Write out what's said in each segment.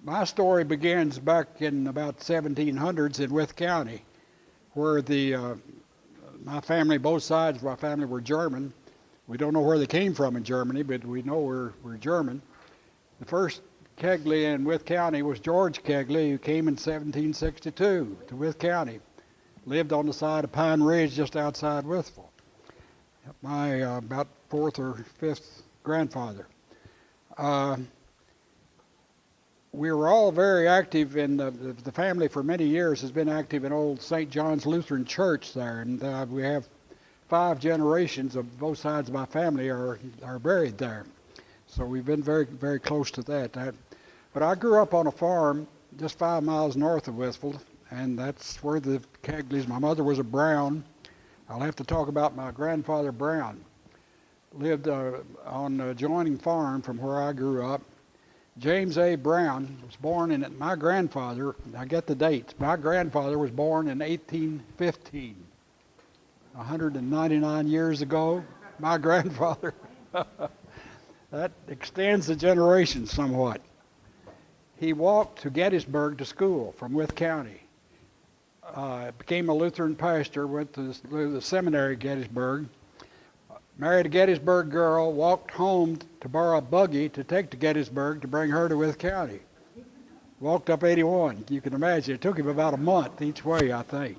My story begins back in about 1700s in Wythe County, where my family, both sides of my family were German. We don't know where they came from in Germany, but we know we're German. The first Kegley in Wythe County was George Kegley, who came in 1762 to Wythe County. Lived on the side of Pine Ridge just outside Wytheville. My about fourth or fifth grandfather. We were all very active in the family for many years has been active in old St. John's Lutheran Church there, and we have 5 generations of both sides of my family are buried there. So we've been very, very close to that. But I grew up on a farm just 5 miles north of Wytheville, and that's where the Kegleys, my mother was a Brown. I'll have to talk about my grandfather Brown. Lived on an adjoining farm from where I grew up. James A. Brown was born in my grandfather, I get the dates, my grandfather was born in 1815. 199 years ago, my grandfather. That extends the generation somewhat. He walked to Gettysburg to school from Wythe County. Became a Lutheran pastor, went to the seminary at Gettysburg. Married a Gettysburg girl, walked home to borrow a buggy to take to Gettysburg to bring her to Wythe County. Walked up 81. You can imagine, it took him about a month each way, I think.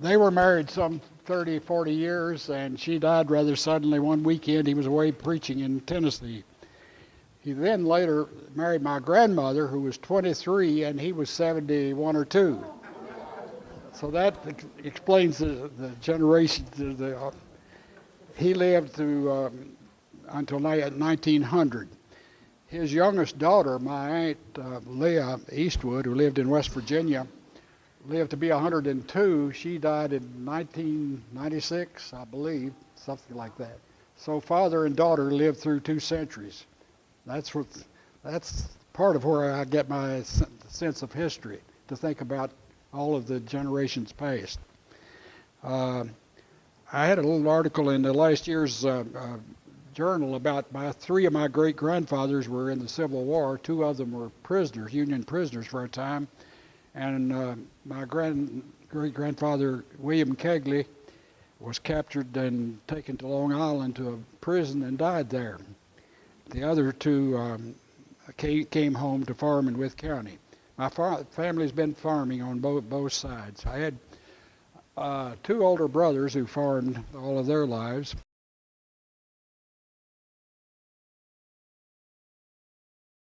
They were married some 30, 40 years, and she died rather suddenly one weekend. He was away preaching in Tennessee. He then later married my grandmother, who was 23, and he was 71 or 2. So that explains the generation. He lived through until 1900. His youngest daughter, my aunt Leah Eastwood, who lived in West Virginia, lived to be 102. She died in 1996, I believe, something like that. So father and daughter lived through 2 centuries. That's part of where I get my sense of history, to think about all of the generations past. I had a little article in the last year's journal about 3 of my great-grandfathers were in the Civil War. 2 of them were prisoners, Union prisoners for a time. And my great-grandfather, William Kegley, was captured and taken to Long Island to a prison and died there. The other 2 came home to farm in Wythe County. My family's been farming on both sides. I had 2 older brothers who farmed all of their lives.